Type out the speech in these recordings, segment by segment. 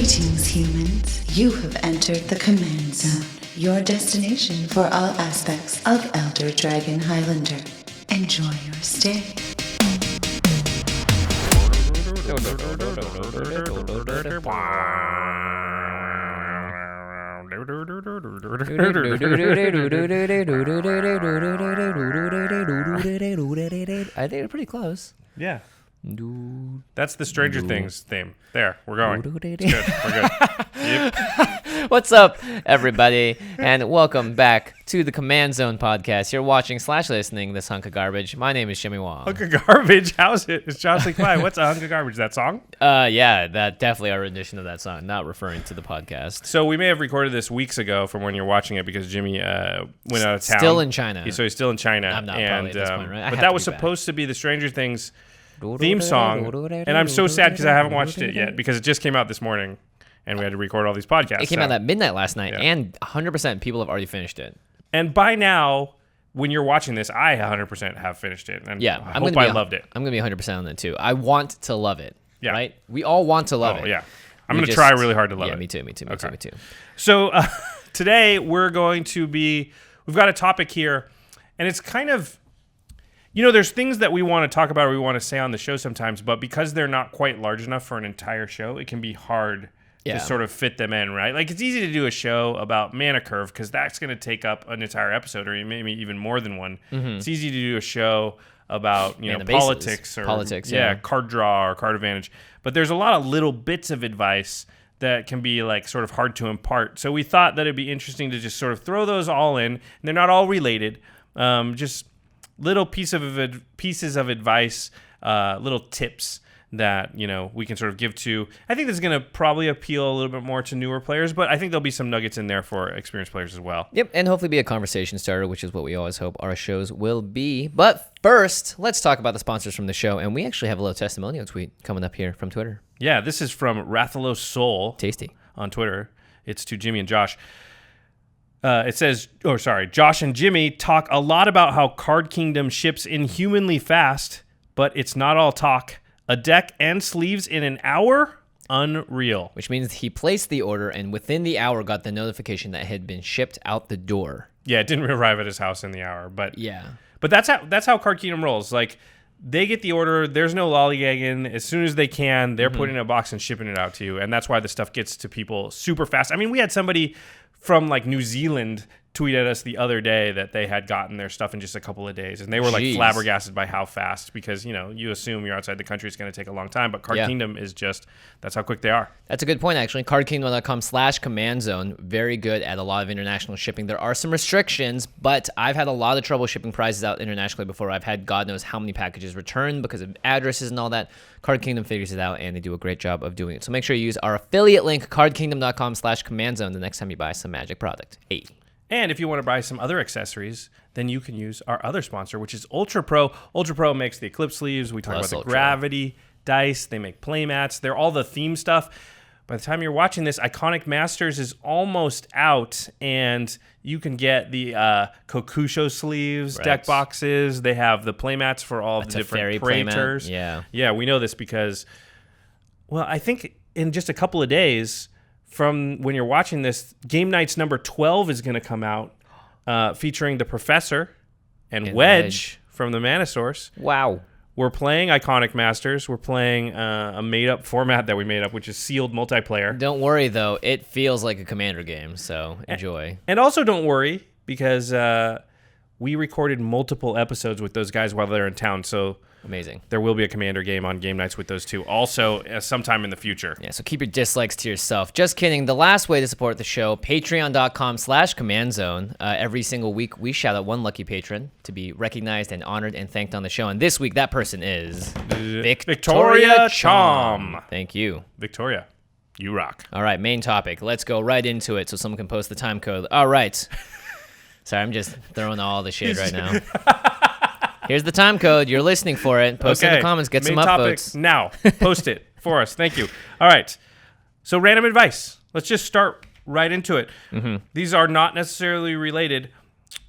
Greetings, humans. You have entered the Command Zone, your destination for all aspects of Elder Dragon Highlander. Enjoy your stay. I think it's pretty close. Yeah. That's the Stranger Things theme. There, we're going. It's good. We're good. Yep. What's up, everybody, and welcome back to the Command Zone podcast. You're watching / listening this hunk of garbage. My name is Jimmy Wong. Hunk of garbage? How's it? It's Josh Lee Clyde. What's a hunk of garbage? That song? Yeah, that definitely our rendition of that song, not referring to the podcast. So we may have recorded this weeks ago from when you're watching it because Jimmy went out of town. Still in China. So he's still in China. I'm not probably at this point, right? But that was supposed to be the Stranger Things theme song, and I'm so sad because I haven't watched it yet because it just came out this morning, and we had to record all these podcasts. It came out at midnight last night, and 100% people have already finished it. And by now, when you're watching this, I 100% have finished it, and yeah, I hope I loved it. I'm going to be 100% on that too. I want to love it, yeah. Right? We all want to love it. Yeah, I'm going to try really hard to love it. Yeah, me too. So today, we've got a topic here, and it's kind of... You know, there's things that we want to talk about or we want to say on the show sometimes, but because they're not quite large enough for an entire show, it can be hard to sort of fit them in, right? Like, it's easy to do a show about mana curve because that's going to take up an entire episode or maybe even more than one. Mm-hmm. It's easy to do a show about, politics or card draw or card advantage. But there's a lot of little bits of advice that can be like sort of hard to impart. So we thought that it'd be interesting to just sort of throw those all in. And they're not all related. Just little pieces of advice, little tips that, we can sort of give to. I think this is going to probably appeal a little bit more to newer players, but I think there'll be some nuggets in there for experienced players as well. Yep, and hopefully be a conversation starter, which is what we always hope our shows will be. But first, let's talk about the sponsors from the show, and we actually have a little testimonial tweet coming up here from Twitter. Yeah, this is from Rathalos Soul. Tasty. On Twitter. It's to Jimmy and Josh. It says, Josh and Jimmy talk a lot about how Card Kingdom ships inhumanly fast, but it's not all talk. A deck and sleeves in an hour? Unreal. Which means he placed the order and within the hour got the notification that it had been shipped out the door. Yeah, it didn't arrive at his house in the hour, but yeah. But that's how Card Kingdom rolls. Like, they get the order, there's no lollygagging. As soon as they can, they're putting it in a box and shipping it out to you, and that's why the stuff gets to people super fast. I mean, we had somebody from like New Zealand tweet at us the other day that they had gotten their stuff in just a couple of days, and they were like flabbergasted by how fast, because you assume you're outside the country, it's going to take a long time, but Card Kingdom is just, that's how quick they are. That's a good point, actually. cardkingdom.com/commandzone, very good at a lot of international shipping. There are some restrictions, but I've had a lot of trouble shipping prizes out internationally before. I've had God knows how many packages returned because of addresses and all that. Card Kingdom figures it out, and they do a great job of doing it. So make sure you use our affiliate link, cardkingdom.com/commandzone, the next time you buy some Magic product. And if you want to buy some other accessories, then you can use our other sponsor, which is Ultra Pro. Ultra Pro makes the Eclipse sleeves. We talk about the Gravity dice. They make playmats. They're all the theme stuff. By the time you're watching this, Iconic Masters is almost out, and you can get the Kokusho sleeves, deck boxes. They have the playmats for all the different Praetors. Yeah, we know this because, well, I think in just a couple of days from when you're watching this, Game Nights number 12 is going to come out, featuring the Professor and Wedge from the Mana Source. Wow. We're playing Iconic Masters. We're playing a made-up format that we made up, which is sealed multiplayer. Don't worry, though. It feels like a Commander game, so enjoy. And also don't worry, because we recorded multiple episodes with those guys while they're in town, so... Amazing. There will be a Commander game on Game Nights with those two also sometime in the future. Yeah, so keep your dislikes to yourself. Just kidding. The last way to support the show, patreon.com/commandzone. Every single week, we shout out one lucky patron to be recognized and honored and thanked on the show. And this week, that person is Victoria Chom. Thank you. Victoria, you rock. All right, main topic. Let's go right into it so someone can post the time code. All right. Sorry, I'm just throwing all the shade right now. Here's the time code. You're listening for it. Post it in the comments. Get some upvotes. Now. Post it for us. Thank you. All right. So random advice. Let's just start right into it. Mm-hmm. These are not necessarily related.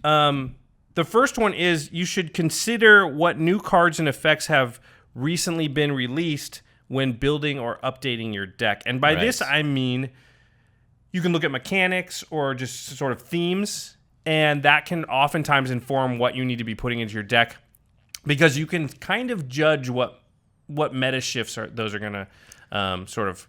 The first one is you should consider what new cards and effects have recently been released when building or updating your deck. And by this, I mean you can look at mechanics or just sort of themes, and that can oftentimes inform what you need to be putting into your deck, because you can kind of judge what meta shifts those are going to sort of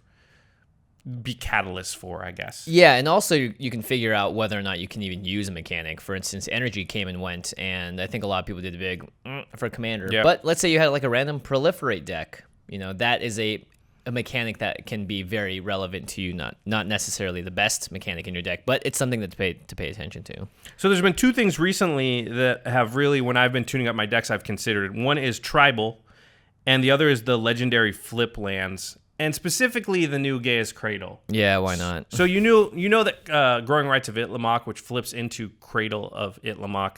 be catalysts for, I guess. Yeah, and also you can figure out whether or not you can even use a mechanic. For instance, energy came and went, and I think a lot of people did a big for commander. Yep. But let's say you had like a random proliferate deck. That is a mechanic that can be very relevant to you, not necessarily the best mechanic in your deck, but it's something to pay attention to. So there's been two things recently that have really, when I've been tuning up my decks, I've considered. One is tribal, and the other is the legendary flip lands, and specifically the new Gaia's Cradle. Yeah, why not? So you know that Growing Rights of Itlimoc, which flips into Cradle of Itlimoc,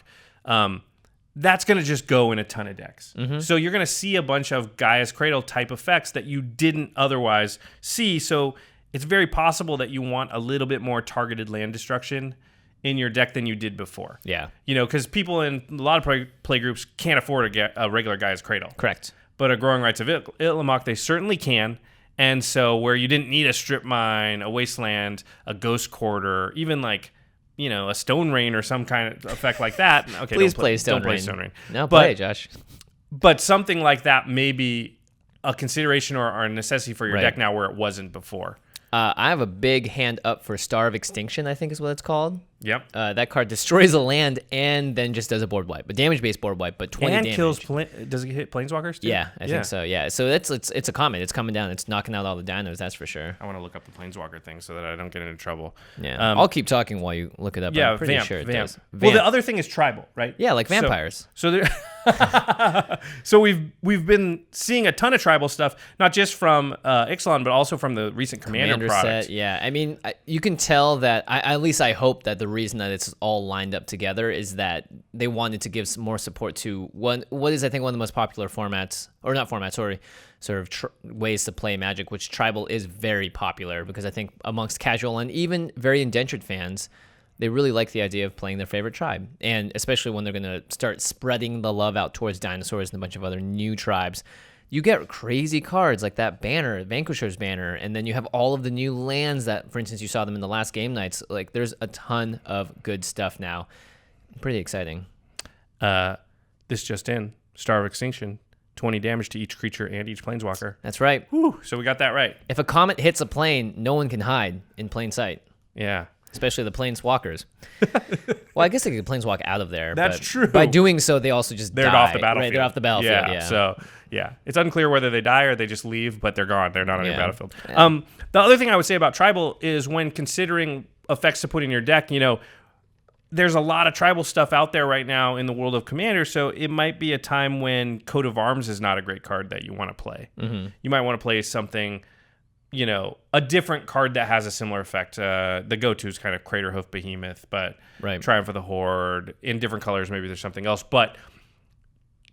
that's going to just go in a ton of decks. Mm-hmm. So you're going to see a bunch of Gaia's Cradle type effects that you didn't otherwise see. So it's very possible that you want a little bit more targeted land destruction in your deck than you did before. Yeah. Because people in a lot of play groups can't afford a regular Gaia's Cradle. Correct. But a Growing Rights of Itlimoc, they certainly can. And so where you didn't need a Strip Mine, a Wasteland, a Ghost Quarter, even like, a Stone Rain or some kind of effect like that. Okay, Please play Stone Rain. No, play, Josh. But something like that may be a consideration or a necessity for your deck now where it wasn't before. I have a big hand up for Star of Extinction, I think is what it's called. Yep. That card destroys a land and then just does a board wipe, a damage-based board wipe, but 20 damage. Kills. Does it hit Planeswalkers too? Yeah, I think so. Yeah, so it's a comet. It's coming down. It's knocking out all the dinos. That's for sure. I want to look up the Planeswalker thing so that I don't get into trouble. Yeah, I'll keep talking while you look it up. Yeah, I'm pretty sure it does. Well, the other thing is tribal, right? Yeah, like vampires. So we've been seeing a ton of tribal stuff, not just from Ixalan, but also from the recent Commander product. Set, yeah, I mean, you can tell that. At least I hope that the reason that it's all lined up together is that they wanted to give some more support to what is I think one of the most popular formats, or not formats, sorry, sort of ways to play Magic, which tribal is very popular because I think amongst casual and even very indentured fans, they really like the idea of playing their favorite tribe, and especially when they're going to start spreading the love out towards dinosaurs and a bunch of other new tribes. You get crazy cards like that banner, Vanquisher's banner, and then you have all of the new lands that, for instance, you saw them in the last game nights. Like, there's a ton of good stuff now. Pretty exciting. This just in. Star of Extinction. 20 damage to each creature and each planeswalker. That's right. Whew, so we got that right. If a comet hits a plane, no one can hide in plain sight. Yeah. Especially the planeswalkers. Well, I guess they could planeswalk out of there. That's true. By doing so, they also just they're die. off the battlefield. Right, they're off the battlefield, yeah. So, yeah. It's unclear whether they die or they just leave, but they're gone. They're not on your battlefield. Yeah. The other thing I would say about tribal is when considering effects to put in your deck, there's a lot of tribal stuff out there right now in the world of Commander, so it might be a time when Coat of Arms is not a great card that you want to play. Mm-hmm. You might want to play something, a different card that has a similar effect. The go-to is kind of Craterhoof Behemoth, but Triumph of the Horde. In different colors, maybe there's something else. But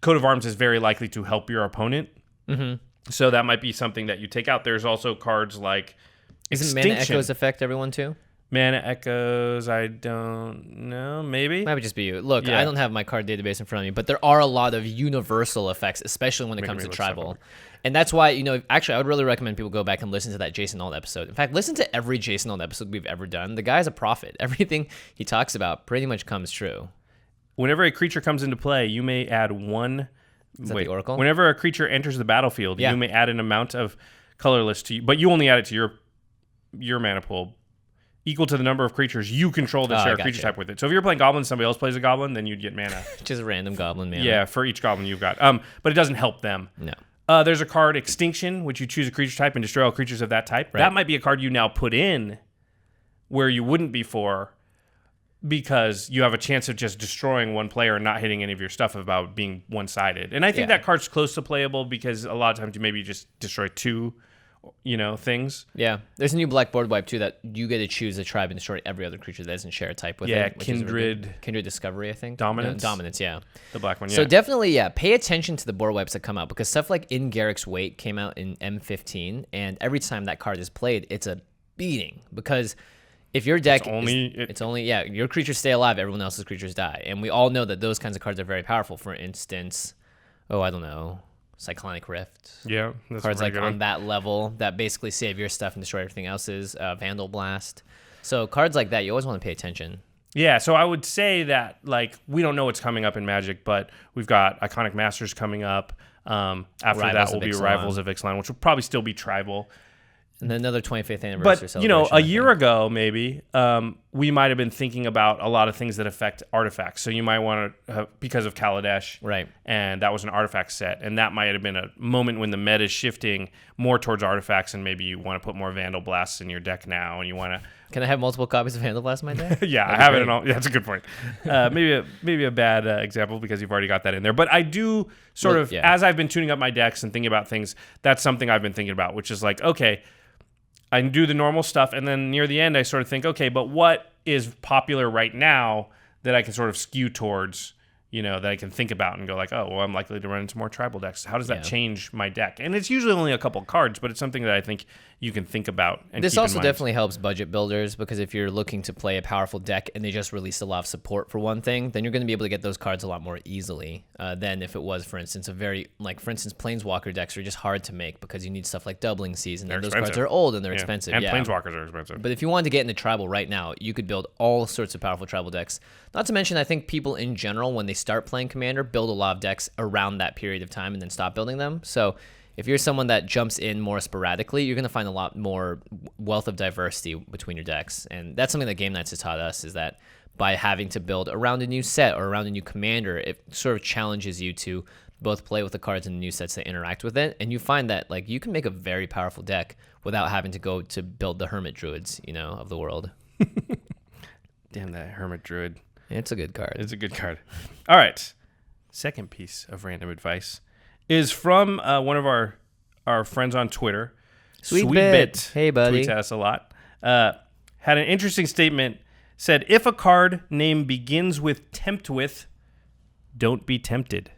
Coat of Arms is very likely to help your opponent. Mm-hmm. So that might be something that you take out. There's also cards like Isn't Extinction. Mana Echoes affect everyone too? Mana Echoes, I don't know. Maybe. Might just be you. Look, I don't have my card database in front of me, but there are a lot of universal effects, especially when it comes to tribal. And that's why, actually, I would really recommend people go back and listen to that Jason Alt episode. In fact, listen to every Jason Alt episode we've ever done. The guy's a prophet. Everything he talks about pretty much comes true. Whenever a creature comes into play, you may add one... Is that the Oracle? Whenever a creature enters the battlefield, you may add an amount of colorless to you, but you only add it to your mana pool equal to the number of creatures you control that share a creature type with it. So if you're playing goblin, somebody else plays a goblin, then you'd get mana. Just a random goblin mana. Yeah, for each goblin you've got. But it doesn't help them. No. There's a card, Extinction, which you choose a creature type and destroy all creatures of that type. Right. That might be a card you now put in where you wouldn't before because you have a chance of just destroying one player and not hitting any of your stuff about being one-sided. And I think that card's close to playable because a lot of times you maybe just destroy two things. Yeah. There's a new black board wipe, too, that you get to choose a tribe and destroy every other creature that doesn't share a type with it. Yeah, Kindred. Kindred Discovery, I think. Dominance. No, Dominance, yeah. The black one, yeah. So definitely, pay attention to the board wipes that come out because stuff like In Garrick's Wait came out in M15, and every time that card is played, it's a beating because if your deck your creatures stay alive, everyone else's creatures die. And we all know that those kinds of cards are very powerful. For instance, I don't know. Cyclonic Rift. Yeah, that's Cards a like good on one. that level that basically save your stuff and destroy everything else's. Vandal Blast. So cards like that, you always want to pay attention. Yeah, so I would say that, like, we don't know what's coming up in Magic, but we've got Iconic Masters coming up. After Rivals that will of be Ixalan. Rivals of Ixalan, which will probably still be tribal. And then another 25th anniversary But, celebration. you know, a I year think. ago, maybe, we might have been thinking about a lot of things that affect artifacts. So you might want to, because of Kaladesh. Right. And that was an artifact set. And that might have been a moment when the meta is shifting more towards artifacts, and maybe you want to put more Vandal Blasts in your deck now, and you want to... Can I have multiple copies of Vandal Blast in my deck? Yeah, I have it in all. Yeah, that's a good point. Maybe a bad example because you've already got that in there. But I do sort of, as I've been tuning up my decks and thinking about things, that's something I've been thinking about, which is like, okay, I can do the normal stuff, and then near the end, I sort of think, okay, but what is popular right now that I can sort of skew towards, you know, that I can think about and go like, oh, well, I'm likely to run into more tribal decks. How does that change my deck? And it's usually only a couple cards, but it's something that I think you can think about and This keep in also mind. definitely helps budget builders, because if you're looking to play a powerful deck and they just released a lot of support for one thing, then you're going to be able to get those cards a lot more easily than if it was, for instance, for instance, Planeswalker decks are just hard to make because you need stuff like Doubling Season, and those cards are old and they're expensive. And Planeswalkers are expensive. But if you wanted to get into tribal right now, you could build all sorts of powerful tribal decks. Not to mention, I think people in general, when they start playing Commander, build a lot of decks around that period of time and then stop building them. So if you're someone that jumps in more sporadically, you're going to find a lot more wealth of diversity between your decks. And that's something that Game Nights has taught us, is that by having to build around a new set or around a new commander, it sort of challenges you to both play with the cards and the new sets that interact with it. And you find that like you can make a very powerful deck without having to go to build the Hermit Druids, you know, of the world. Damn, that Hermit Druid. It's a good card. It's a good card. All right. Second piece of random advice is from one of our friends on Twitter. Sweet Bit. Hey, buddy. Tweets at us a lot. Had an interesting statement. Said, if a card name begins with tempt with, don't be tempted.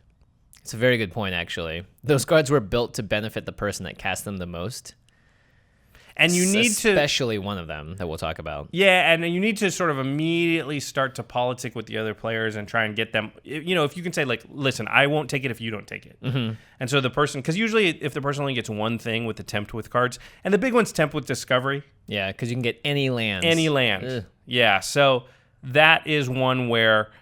It's a very good point, actually. Those cards were built to benefit the person that cast them the most. And you need to... Especially one of them that we'll talk about. Yeah, and you need to sort of immediately start to politic with the other players and try and get them... You know, if you can say, like, listen, I won't take it if you don't take it. Mm-hmm. And so the person... Because usually if the person only gets one thing with the tempt with cards, and the big one's tempt with discovery. Yeah, because you can get any land. Any land. Ugh. Yeah, so that is one where,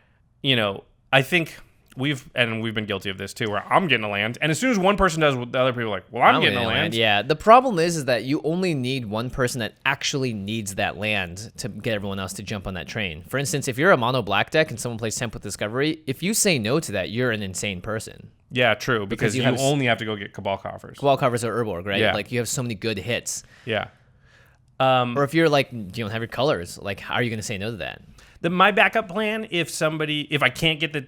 you know, I think... We've been guilty of this too, where I'm getting a land, and as soon as one person does, the other people are like, well, I'm getting a land. Yeah, the problem is that you only need one person that actually needs that land to get everyone else to jump on that train. For instance, if you're a mono black deck and someone plays Temp with Discovery, if you say no to that, you're an insane person. Yeah, true, because you only have to go get Cabal coffers. Cabal coffers or Urborg, right? Yeah. Like, you have so many good hits. Yeah. Or if you're like, you don't have your colors, like, how are you going to say no to that? My backup plan, if I can't get the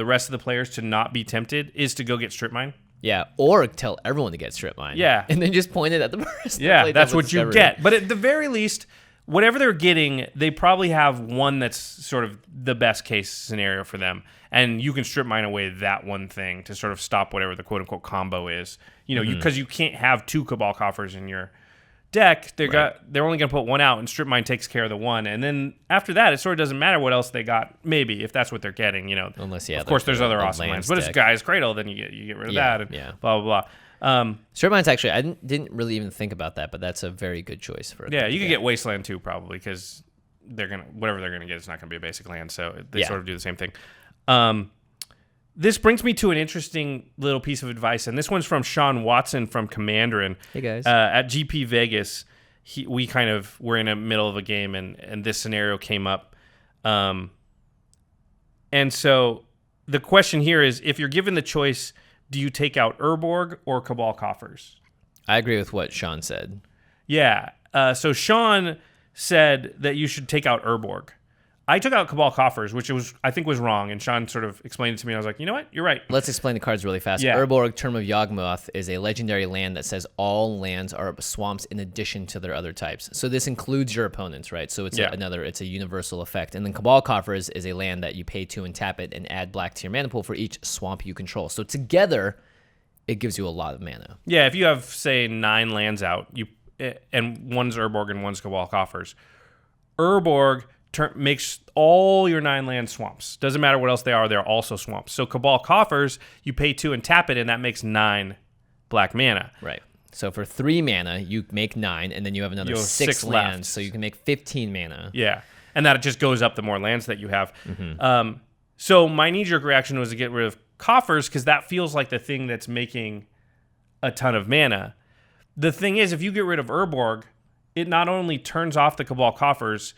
rest of the players to not be tempted, is to go get Strip Mine. Yeah, or tell everyone to get Strip Mine. Yeah. And then just point it at the person. Yeah, that's what you get. But at the very least, whatever they're getting, they probably have one that's sort of the best case scenario for them. And you can Strip Mine away that one thing to sort of stop whatever the quote-unquote combo is. You know, because you can't have two Cabal coffers in your deck. They're only going to put one out, and Strip Mine takes care of the one. And then after that, it sort of doesn't matter what else they got, maybe, if that's what they're getting, you know. Unless, of course, there's other awesome lands. But if it's Guy's Cradle, then you get rid of that, and blah, blah, blah. Strip Mine's actually, I didn't really even think about that, but that's a very good choice for it. Yeah, you could get Wasteland too, probably, because whatever they're gonna get, it's not gonna be a basic land, so they sort of do the same thing. This brings me to an interesting little piece of advice, and this one's from Sean Watson from Commanderin. Hey guys, at GP Vegas, we kind of were in the middle of a game, and this scenario came up, and so the question here is, if you're given the choice, do you take out Urborg or Cabal coffers? I agree with what Sean said. Yeah. So Sean said that you should take out Urborg. I took out Cabal coffers, which I think was wrong, and Sean sort of explained it to me. I was like, you know what? You're right. Let's explain the cards really fast. Yeah. Urborg, Term of Yawgmoth, is a legendary land that says all lands are swamps in addition to their other types. So this includes your opponents, right? So it's it's a universal effect. And then Cabal coffers is a land that you pay 2 and tap it and add black to your mana pool for each swamp you control. So together, it gives you a lot of mana. Yeah, if you have, say, 9 lands out, and one's Urborg and one's Cabal coffers, Urborg makes all your 9 lands swamps. Doesn't matter what else they are, they're also swamps. So Cabal coffers, you pay 2 and tap it, and that makes 9 black mana. Right. So for 3 mana, you make 9, and then you have another You have 6 6 lands, left. so you can make 15 mana. Yeah, and that just goes up the more lands that you have. So my knee-jerk reaction was to get rid of coffers because that feels like the thing that's making a ton of mana. The thing is, if you get rid of Urborg, it not only turns off the Cabal coffers.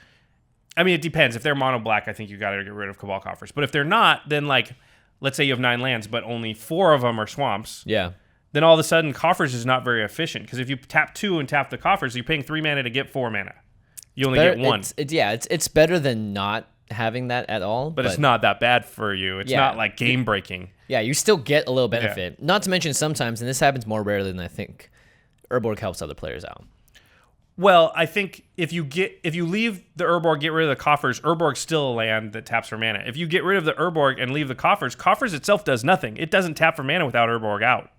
I mean, it depends. If they're mono black, I think you got to get rid of Cabal coffers. But if they're not, then like, let's say you have 9 lands, but only 4 of them are swamps. Yeah. Then all of a sudden, coffers is not very efficient because if you tap 2 and tap the coffers, you're paying 3 mana to get 4 mana. You only get 1. It's better than not having that at all. But it's not that bad for you. It's not like game breaking. Yeah, you still get a little benefit. Yeah. Not to mention sometimes, and this happens more rarely than I think, Urborg helps other players out. Well, I think if you leave the Urborg, get rid of the coffers, Urborg's still a land that taps for mana. If you get rid of the Urborg and leave the coffers itself does nothing. It doesn't tap for mana without Urborg out.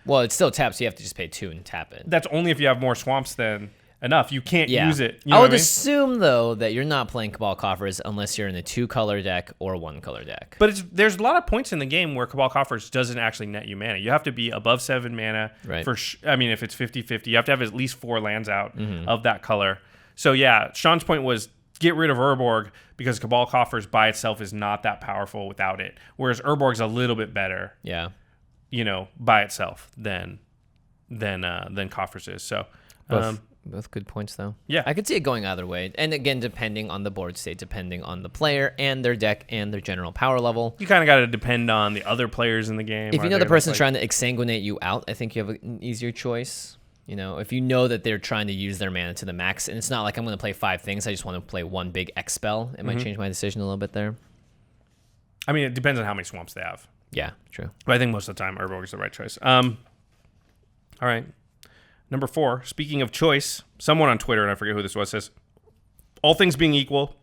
Well, it still taps. So you have to just pay 2 and tap it. That's only if you have more swamps than enough. You can't use it. You know I would what assume, though, that you're not playing Cabal coffers unless you're in a 2-color deck or a 1-color deck. But there's a lot of points in the game where Cabal coffers doesn't actually net you mana. You have to be above 7 mana. Right. I mean, if it's 50-50, you have to have at least 4 lands out of that color. So yeah, Sean's point was get rid of Urborg because Cabal coffers by itself is not that powerful without it. Whereas Urborg's a little bit better. Yeah. By itself than coffers is. So both good points, though. Yeah. I could see it going either way. And again, depending on the board state, depending on the player and their deck and their general power level. You kind of got to depend on the other players in the game. If you know the person's trying to exsanguinate you out, I think you have an easier choice. If you know that they're trying to use their mana to the max, and it's not like I'm going to play 5 things, I just want to play 1 big X spell, it might change my decision a little bit there. I mean, it depends on how many swamps they have. Yeah, true. But I think most of the time, Urborg is the right choice. All right. Number 4, speaking of choice, someone on Twitter, and I forget who this was, says, all things being equal,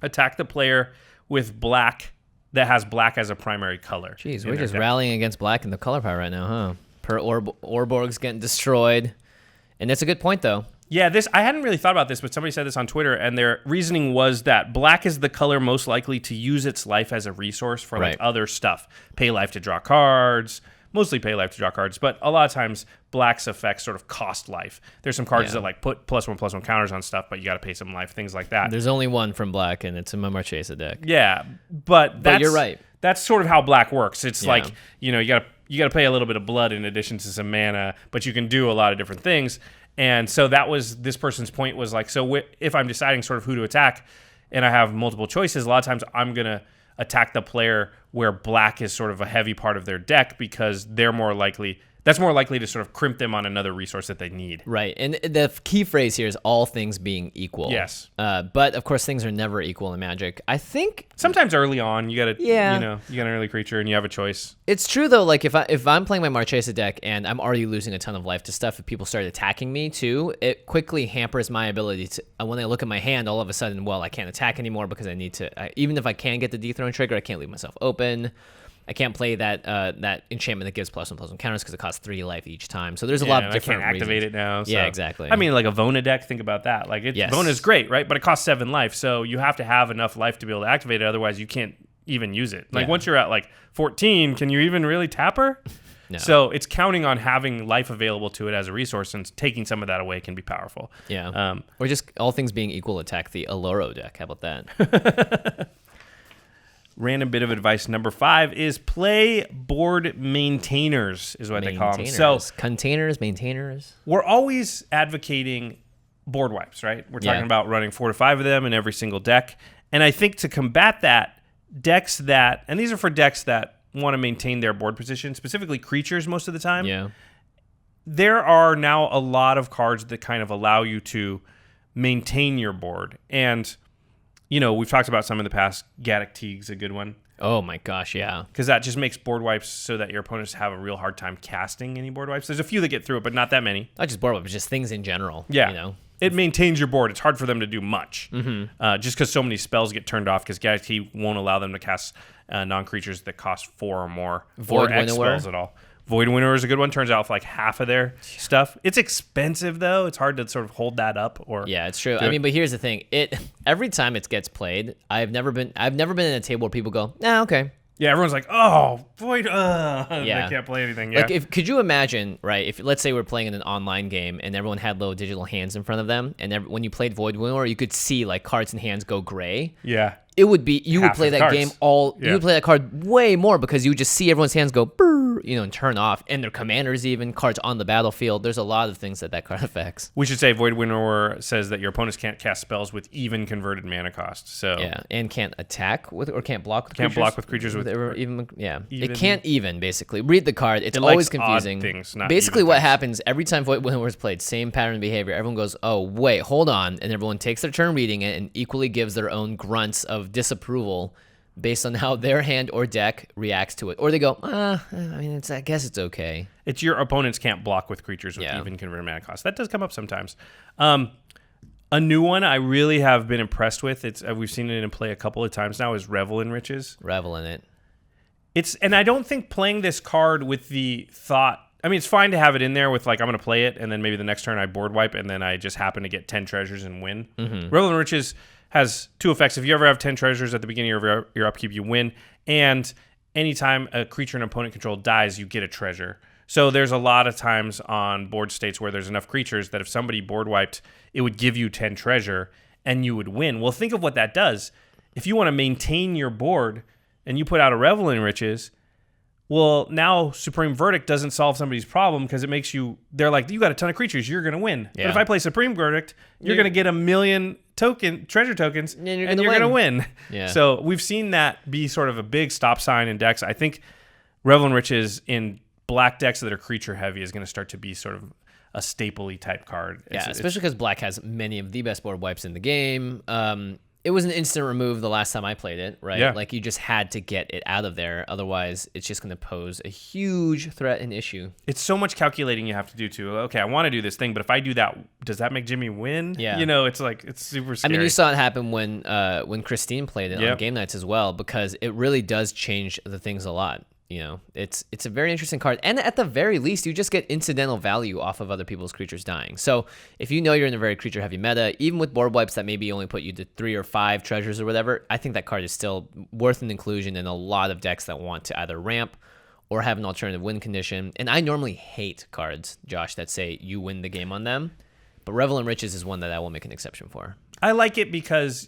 attack the player with black that has black as a primary color. Jeez, we're just rallying against black in the color power right now, huh? Urborg's getting destroyed. And that's a good point, though. Yeah, I hadn't really thought about this, but somebody said this on Twitter, and their reasoning was that black is the color most likely to use its life as a resource for like other stuff. Pay life to draw cards, mostly pay life to draw cards, but a lot of times black's effects sort of cost life. There's some cards that like put +1/+1 counters on stuff, but you got to pay some life, things like that. There's only one from black, and it's in my Marchesa deck. Yeah, but you're right. That's sort of how black works. It's like, you got to pay a little bit of blood in addition to some mana, but you can do a lot of different things. And so that was this person's point was like, so if I'm deciding sort of who to attack and I have multiple choices, a lot of times I'm going to attack the player where black is sort of a heavy part of their deck because that's more likely to sort of crimp them on another resource that they need. Right. And the key phrase here is all things being equal. Yes. But of course things are never equal in Magic. I think sometimes early on you got you got an early creature and you have a choice. It's true though, like if I'm playing my Marchesa deck and I'm already losing a ton of life to stuff, if people start attacking me too, it quickly hampers my ability to when I look at my hand, all of a sudden, I can't attack anymore because I need to even if I can get the dethrone trigger, I can't leave myself open. I can't play that enchantment that gives +1/+1 counters because it costs 3 life each time. So there's a lot of different I can't activate it now. So. Yeah, exactly. I mean, like a Vona deck, think about that. Like Vona's great, right? But it costs 7 life, so you have to have enough life to be able to activate it. Otherwise, you can't even use it. Like once you're at like 14, can you even really tap her? No. So it's counting on having life available to it as a resource, and taking some of that away can be powerful. Yeah. Or just all things being equal, attack the Aloro deck. How about that? Random bit of advice number 5 is play board maintainers, is what they call them. So containers, maintainers. We're always advocating board wipes, right? We're talking about running 4 to 5 of them in every single deck. And I think to combat that, and these are for decks that want to maintain their board position, specifically creatures most of the time. Yeah. There are now a lot of cards that kind of allow you to maintain your board. And we've talked about some in the past. Gaddock Teague's a good one. Oh my gosh, yeah. Because that just makes board wipes so that your opponents have a real hard time casting any board wipes. There's a few that get through it, but not that many. Not just board wipes, just things in general. Yeah. It maintains your board. It's hard for them to do much. Just because so many spells get turned off because Gaddock Teague won't allow them to cast non-creatures that cost 4 or more. Void or X spells at all. Void Winnower is a good one. Turns out with like half of their stuff. It's expensive though. It's hard to sort of hold that up. Or yeah, it's true. I mean, but here's the thing. Every time it gets played, I've never been in a table where people go, nah, okay. Yeah, everyone's like, oh, Void, yeah. I can't play anything. Yeah. Like, could you imagine, right? If let's say we're playing in an online game and everyone had little digital hands in front of them, and when you played Void Winnower, you could see like cards and hands go gray. Yeah. It would be you would Half play of that cards. game you would play that card way more because you would just see everyone's hands go brrr, and turn off, and their commanders even cards on the battlefield. There's a lot of things that card affects. We should say Void Winnower says that your opponents can't cast spells with even converted mana cost. So yeah, and can't attack with or can't block with can't creatures. block with creatures with even even, it can't even basically read the card. It's it always likes confusing. odd things, not basically even what things. happens every time Void Winnower is played, same pattern of behavior. Everyone goes, oh wait, hold on, and everyone takes their turn reading it and equally gives their own grunts of disapproval based on how their hand or deck reacts to it. Or they go, I mean, I guess it's okay. It's your opponents can't block with creatures with even converted mana cost. That does come up sometimes. A new one I really have been impressed with, we've seen it in play a couple of times now, is Revel in Riches. Revel in it. And I don't think playing this card with the thought, I mean, it's fine to have it in there with like, I'm going to play it, and then maybe the next turn I board wipe, and then I just happen to get 10 treasures and win. Mm-hmm. Revel in Riches has two effects. If you ever have 10 treasures at the beginning of your upkeep, you win. And anytime a creature an opponent control dies, you get a treasure. So there's a lot of times on board states where there's enough creatures that if somebody board wiped, it would give you 10 treasure and you would win. Well, think of what that does. If you want to maintain your board and you put out a Revel in Riches, well, now Supreme Verdict doesn't solve somebody's problem because it makes they're like, you got a ton of creatures, you're going to win. Yeah. But if I play Supreme Verdict, you're going to get 1 million treasure tokens, and you're going to win. Yeah. So we've seen that be sort of a big stop sign in decks. I think Revel in Riches in black decks that are creature heavy is going to start to be sort of a staple-y type card. Especially because black has many of the best board wipes in the game. It was an instant remove the last time I played it, right? Yeah. Like, you just had to get it out of there. Otherwise, it's just going to pose a huge threat and issue. It's so much calculating you have to do, too. Okay, I want to do this thing, but if I do that, does that make Jimmy win? Yeah. It's like, it's super scary. I mean, you saw it happen when Christine played it on game nights as well, because it really does change the things a lot. It's a very interesting card. And at the very least, you just get incidental value off of other people's creatures dying. So if you know you're in a very creature-heavy meta, even with board wipes that maybe only put you to 3 or 5 treasures or whatever, I think that card is still worth an inclusion in a lot of decks that want to either ramp or have an alternative win condition. And I normally hate cards, Josh, that say you win the game on them. But Revel in Riches is one that I will make an exception for. I like it because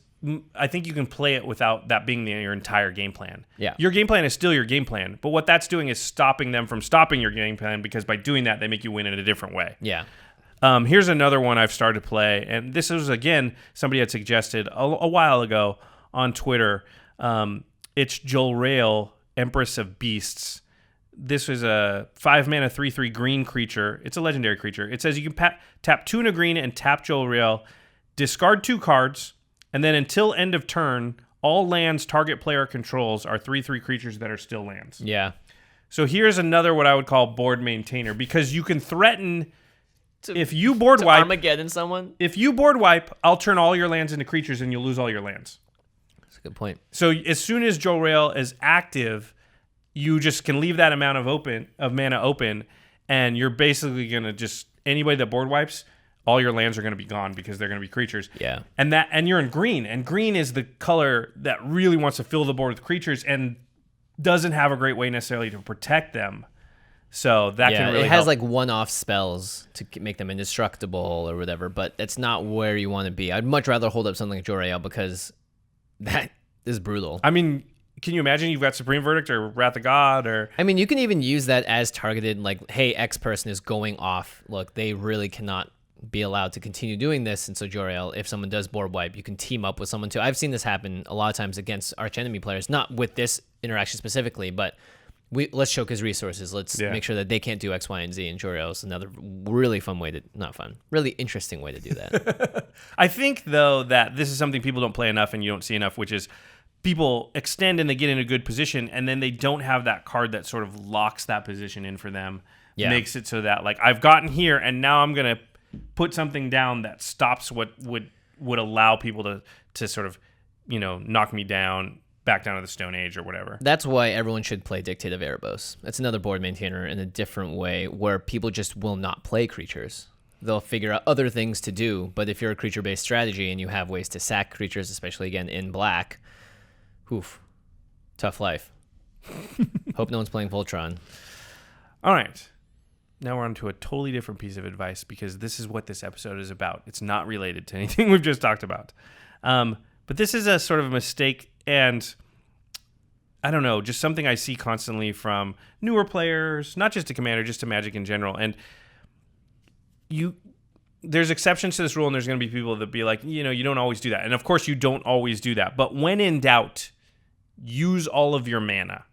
I think you can play it without that being your entire game plan. Yeah. Your game plan is still your game plan, but what that's doing is stopping them from stopping your game plan, because by doing that, they make you win in a different way. Yeah. Here's another one I've started to play, and this was, again, somebody had suggested a while ago on Twitter. It's Jolrael, Empress of Beasts. This was a 5-mana 3/3 green creature. It's a legendary creature. It says you can tap 2 and a green and tap Jolrael, discard 2 cards, and then until end of turn, all lands target player controls are 3/3 creatures that are still lands. Yeah. So here's another what I would call board maintainer, because you can threaten if you board wipe Armageddon someone. If you board wipe, I'll turn all your lands into creatures and you'll lose all your lands. That's a good point. So as soon as Jolrael is active, you just can leave that amount of mana open, and you're basically gonna just anybody that board wipes, all your lands are going to be gone because they're going to be creatures. Yeah. And you're in green, and green is the color that really wants to fill the board with creatures and doesn't have a great way necessarily to protect them. So that can really it has help. like one-off spells to make them indestructible or whatever, but that's not where you want to be. I'd much rather hold up something like Jolrael because that is brutal. I mean, can you imagine you've got Supreme Verdict or Wrath of God or... I mean, you can even use that as targeted, like, hey, X person is going off. Look, they really cannot be allowed to continue doing this, and so Jolrael, if someone does board wipe, you can team up with someone too. I've seen this happen a lot of times against archenemy players, not with this interaction specifically, but let's choke his resources. Let's make sure that they can't do X, Y, and Z, and Jolrael is another really fun way to, not fun, really interesting way to do that. I think, though, that this is something people don't play enough and you don't see enough, which is people extend and they get in a good position, and then they don't have that card that sort of locks that position in for them. Yeah. Makes it so that, like, I've gotten here, and now I'm going to put something down that stops what would allow people to sort of, knock me down back down to the Stone Age or whatever. That's why everyone should play Dictate of Erebos. That's another board maintainer in a different way where people just will not play creatures. They'll figure out other things to do, but if you're a creature-based strategy and you have ways to sack creatures, especially, again, in black, oof, tough life. Hope no one's playing Voltron. All right. Now we're on to a totally different piece of advice because this is what this episode is about. It's not related to anything we've just talked about. But this is a sort of mistake, and I don't know, just something I see constantly from newer players, not just to Commander, just to Magic in general. And there's exceptions to this rule, and there's going to be people that be like, you don't always do that. And of course you don't always do that. But when in doubt, use all of your mana.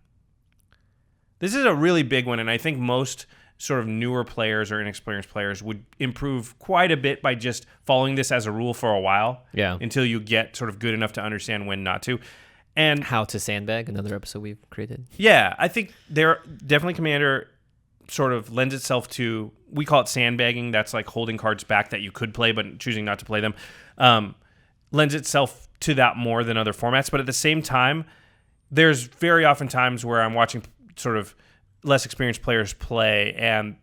This is a really big one, and I think most sort of newer players or inexperienced players would improve quite a bit by just following this as a rule for a while. Yeah. Until you get sort of good enough to understand when not to. And How to Sandbag, another episode we've created. Yeah, I think definitely Commander sort of lends itself to, we call it sandbagging. That's like holding cards back that you could play but choosing not to play them. Lends itself to that more than other formats. But at the same time, there's very often times where I'm watching sort of less experienced players play, and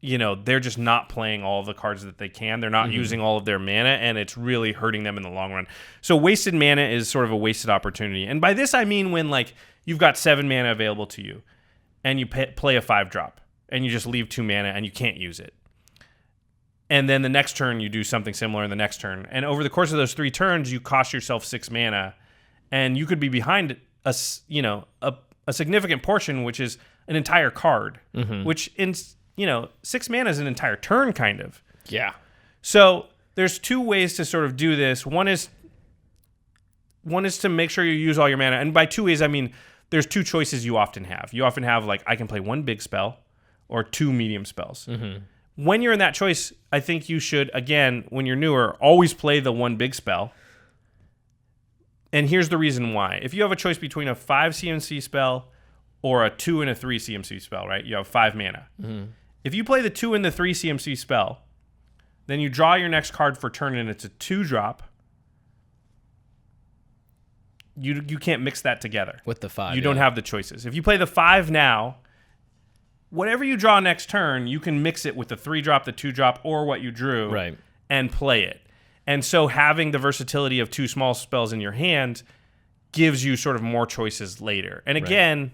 they're just not playing all the cards that they can. They're not using all of their mana, and it's really hurting them in the long run. So wasted mana is sort of a wasted opportunity. And by this I mean when like you've got 7 mana available to you and you play a 5-drop and you just leave 2 mana and you can't use it. And then the next turn you do something similar in the next turn. And over the course of those 3 turns, you cost yourself 6 mana, and you could be behind a significant portion, which is an entire card, which in 6 mana is an entire turn kind of. Yeah. So there's 2 ways to sort of do this. One is to make sure you use all your mana. And by 2 ways, I mean, there's 2 choices you often have. You often have like, I can play 1 big spell or 2 medium spells. When you're in that choice, I think you should, again, when you're newer, always play the 1 big spell. And here's the reason why. If you have a choice between a 5 CMC spell or a 2 and a 3 CMC spell, right? You have 5 mana. If you play the 2 and the 3 CMC spell, then you draw your next card for turn, and it's a 2-drop. You can't mix that together. With the 5. You don't have the choices. If you play the 5 now, whatever you draw next turn, you can mix it with the 3-drop, the 2-drop, or what you drew, right, and play it. And so having the versatility of 2 small spells in your hand gives you sort of more choices later. And again,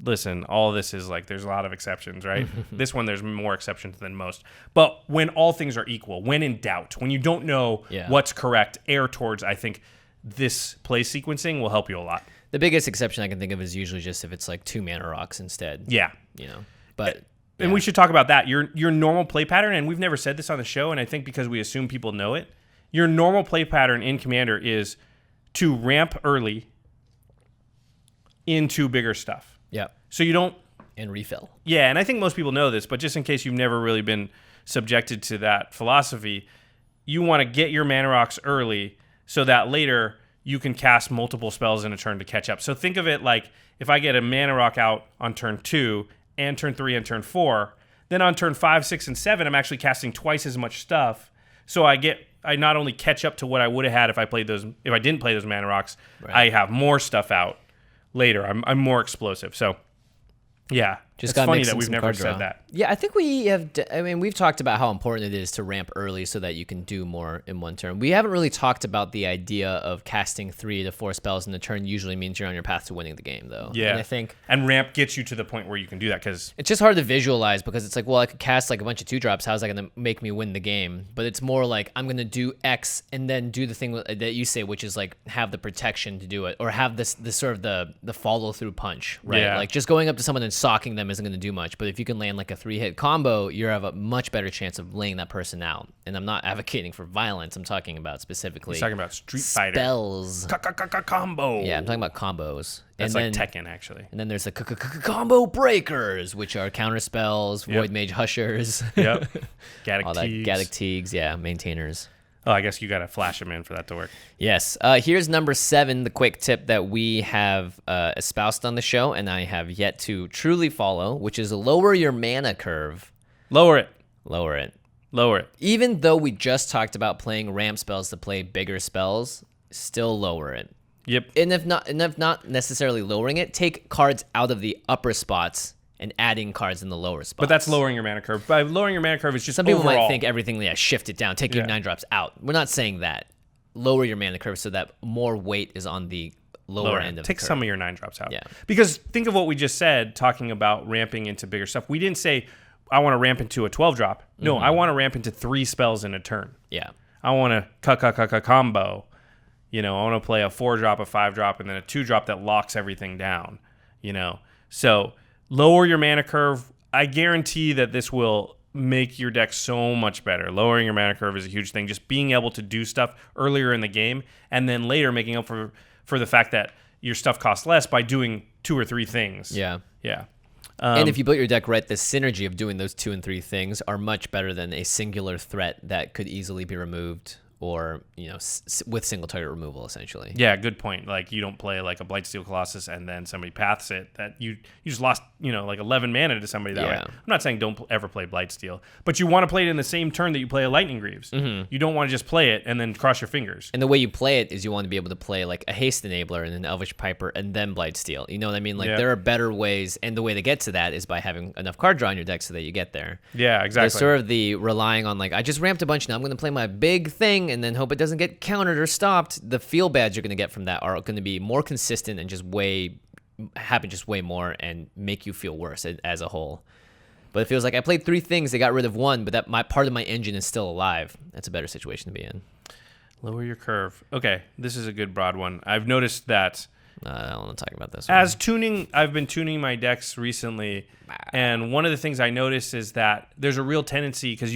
listen, all of this is like, there's a lot of exceptions, right? This one, there's more exceptions than most. But when all things are equal, when in doubt, when you don't know what's correct, err towards, I think this play sequencing will help you a lot. The biggest exception I can think of is usually just if it's like 2 mana rocks instead. Yeah. But... And we should talk about that. Your normal play pattern, and we've never said this on the show, and I think because we assume people know it, your normal play pattern in Commander is to ramp early into bigger stuff. Yeah. So you don't... And refill. Yeah, and I think most people know this, but just in case you've never really been subjected to that philosophy, you want to get your mana rocks early so that later you can cast multiple spells in a turn to catch up. So think of it like if I get a mana rock out on turn 2 and turn 3 and turn 4, then on turn 5, 6, and 7, I'm actually casting twice as much stuff. So I not only catch up to what I would have had if I didn't play those mana rocks, I have more stuff out later. I'm more explosive. So yeah, it's funny that we've never said that. Yeah, I think we have. I mean, we've talked about how important it is to ramp early so that you can do more in one turn. We haven't really talked about the idea of casting 3 to 4 spells in the turn usually means you're on your path to winning the game, though. Yeah, and I think ramp gets you to the point where you can do that because it's just hard to visualize because it's like, well, I could cast like a bunch of 2-drops. How's that going to make me win the game? But it's more like I'm going to do X and then do the thing that you say, which is like have the protection to do it or have this sort of the follow through punch, right? Yeah. Like just going up to someone and socking them isn't going to do much, but if you can land like a 3-hit combo, you have a much better chance of laying that person out. And I'm not advocating for violence. I'm talking about specifically. He's talking about Street Fighter spells. Combo. Yeah, I'm talking about combos. That's like Tekken, actually. And then there's the combo breakers, which are counter spells, Void Mage Hushers. Yep. All that Gaddock Teagues, yeah, maintainers. Oh, I guess you got to flash them in for that to work. Yes. Here's number 7, the quick tip that we have espoused on the show, and I have yet to truly follow, which is lower your mana curve. Lower it. Lower it. Lower it. Even though we just talked about playing ramp spells to play bigger spells, still lower it. Yep. And if not necessarily lowering it, take cards out of the upper spots and adding cards in the lower spots. But that's lowering your mana curve. By lowering your mana curve, it's just Some people overall. might think everything, shift it down, take your 9-drops out. We're not saying that. Lower your mana curve so that more weight is on the lower end of Take the curve. some of your 9-drops out. Yeah. Because think of what we just said, talking about ramping into bigger stuff. We didn't say, I want to ramp into a 12-drop. No, I want to ramp into 3 spells in a turn. Yeah. I want to combo. I want to play a 4-drop, a 5-drop, and then a 2-drop that locks everything down. So lower your mana curve. I guarantee that this will make your deck so much better. Lowering your mana curve is a huge thing. Just being able to do stuff earlier in the game and then later making up for the fact that your stuff costs less by doing 2 or 3 things. Yeah. Yeah. And if you build your deck right, the synergy of doing those 2 and 3 things are much better than a singular threat that could easily be removed or, with single target removal, essentially. Yeah, good point. Like, you don't play like a Blightsteel Colossus and then somebody paths it. That you just lost, like 11 mana to somebody that way. I'm not saying don't ever play Blightsteel, but you want to play it in the same turn that you play a Lightning Greaves. You don't want to just play it and then cross your fingers. And the way you play it is you want to be able to play like a Haste Enabler and an Elvish Piper and then Blightsteel. You know what I mean? Like, there are better ways, and the way to get to that is by having enough card draw in your deck so that you get there. Yeah, exactly. There's sort of the relying on, like, I just ramped a bunch, now I'm going to play my big thing and then hope it doesn't get countered or stopped. The feel bads you're going to get from that are going to be more consistent and happen just way more and make you feel worse as a whole. But it feels like I played 3 things, they got rid of 1, but that my part of my engine is still alive. That's a better situation to be in. Lower your curve. Okay, this is a good broad one. I've noticed that I don't want to talk about this one. I've been tuning my decks recently, and one of the things I noticed is that there's a real tendency, because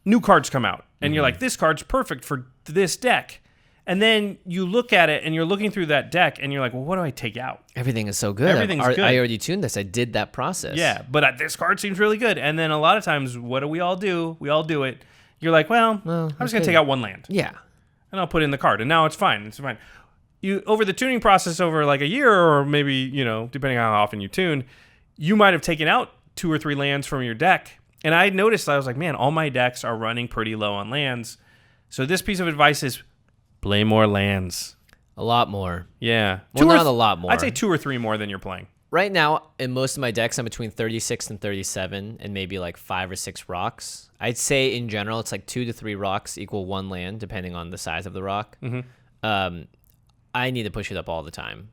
new cards come out, and you're like, this card's perfect for this deck. And then you look at it, and you're looking through that deck, and you're like, well, what do I take out? Everything is so good. Everything's good. I already tuned this. I did that process. Yeah, but this card seems really good. And then a lot of times, what do? We all do it. You're like, well I'm just going to take out 1 land. Yeah. And I'll put in the card. And now it's fine. It's fine. You over the tuning process over like a year, or maybe, depending on how often you tune, you might have taken out 2 or 3 lands from your deck. And I noticed, I was like, man, all my decks are running pretty low on lands. So this piece of advice is play more lands. A lot more. Yeah. Well, not a lot more. I'd say 2 or 3 more than you're playing. Right now, in most of my decks, I'm between 36 and 37 and maybe like 5 or 6 rocks. I'd say in general, it's like 2 to 3 rocks equal 1 land, depending on the size of the rock. I need to push it up all the time.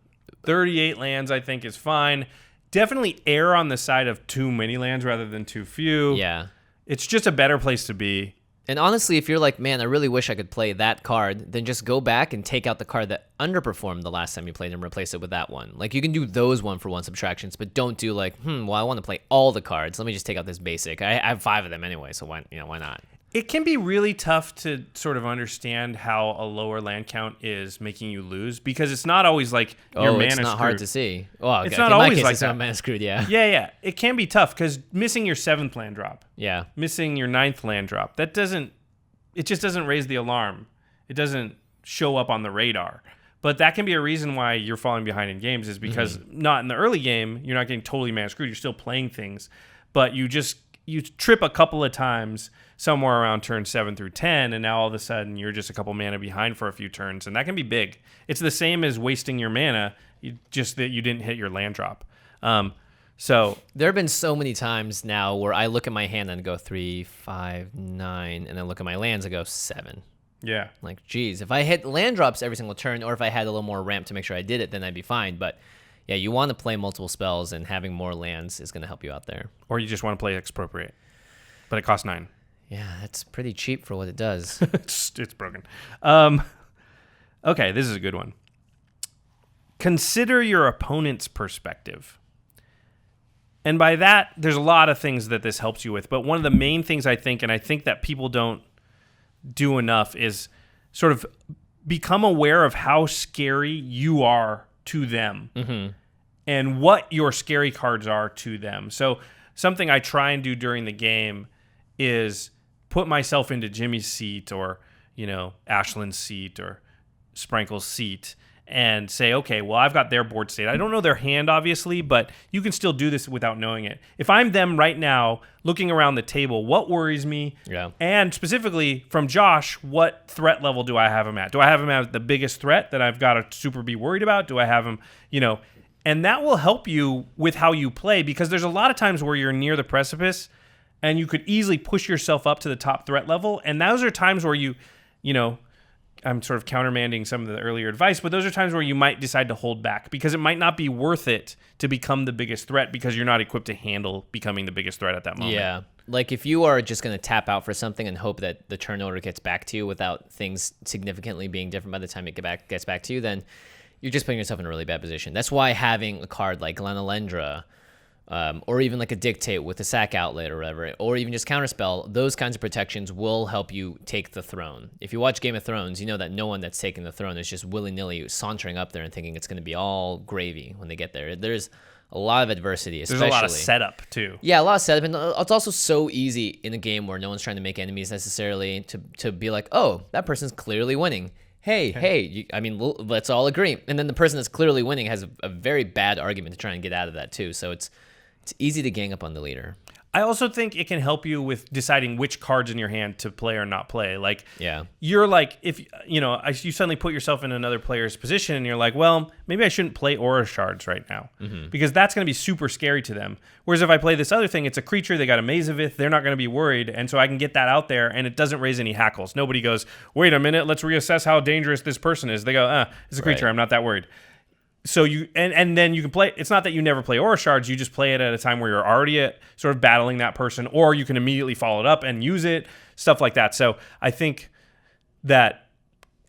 38 lands, I think, is fine. Definitely err on the side of too many lands rather than too few. Yeah. It's just a better place to be. And honestly, if you're like, man, I really wish I could play that card, then just go back and take out the card that underperformed the last time you played and replace it with that one. Like, you can do those 1-for-1 subtractions, but don't do like, well, I want to play all the cards. Let me just take out this basic. I have 5 of them anyway, so why not? It can be really tough to sort of understand how a lower land count is making you lose, because it's not always like your mana it's not screwed. hard to see. Well, It's okay, not in my always case, like it's that. not mana screwed, yeah. Yeah. It can be tough because missing your 7th land drop, Yeah. missing your 9th land drop, it just doesn't raise the alarm. It doesn't show up on the radar. But that can be a reason why you're falling behind in games, is because not in the early game, you're not getting totally mana screwed. You're still playing things, but you trip a couple of times somewhere around turn 7 through 10, and now all of a sudden you're just a couple mana behind for a few turns, and that can be big. It's the same as wasting your mana, just that you didn't hit your land drop. So there have been so many times now where I look at my hand and go 3, 5, 9, and then look at my lands and go 7. yeah, Like, geez, if I hit land drops every single turn, or if I had a little more ramp to make sure I did it, then I'd be fine. But yeah, you want to play multiple spells, and having more lands is going to help you out there. or you just want to play Expropriate, but it costs 9. Yeah, that's pretty cheap for what it does. It's broken. Okay, this is a good one. Consider your opponent's perspective. And by that, there's a lot of things that this helps you with. But one of the main things I think, and I think that people don't do enough, is sort of become aware of how scary you are to them and what your scary cards are to them. So something I try and do during the game is put myself into Jimmy's seat, or, Ashland's seat, or Sprankle's seat, and say, okay, well, I've got their board state. I don't know their hand, obviously, but you can still do this without knowing it. If I'm them right now, looking around the table, what worries me? Yeah. And specifically from Josh, what threat level do I have him at? Do I have him at the biggest threat that I've got to super be worried about? Do I have him, and that will help you with how you play, because there's a lot of times where you're near the precipice and you could easily push yourself up to the top threat level. And those are times where I'm sort of countermanding some of the earlier advice, but those are times where you might decide to hold back because it might not be worth it to become the biggest threat because you're not equipped to handle becoming the biggest threat at that moment. Yeah. Like if you are just going to tap out for something and hope that the turn order gets back to you without things significantly being different by the time it gets back to you, then you're just putting yourself in a really bad position. That's why having a card like Glenalendra, or even like a Dictate with a sack outlet or whatever, or even just Counterspell, those kinds of protections will help you take the throne. If you watch Game of Thrones, you know that no one that's taking the throne is just willy-nilly sauntering up there and thinking it's going to be all gravy when they get there. There's a lot of adversity, especially. There's a lot of setup, too. Yeah, a lot of setup. And it's also so easy in a game where no one's trying to make enemies necessarily to be like, oh, that person's clearly winning. Hey, let's all agree. And then the person that's clearly winning has a very bad argument to try and get out of that, too. So it's easy to gang up on the leader. I also think it can help you with deciding which cards in your hand to play or not play. Like, yeah, you're like, if you suddenly put yourself in another player's position and you're like, well, maybe I shouldn't play Aura Shards right now because that's going to be super scary to them. Whereas if I play this other thing, it's a creature, they got a Mazavith, they're not going to be worried, and so I can get that out there and it doesn't raise any hackles. Nobody goes, wait a minute, let's reassess how dangerous this person is. They go, it's a creature, I'm not that worried. So you and then you can play. It's not that you never play Aura Shards. You just play it at a time where you're already sort of battling that person, or you can immediately follow it up and use it, stuff like that. So I think that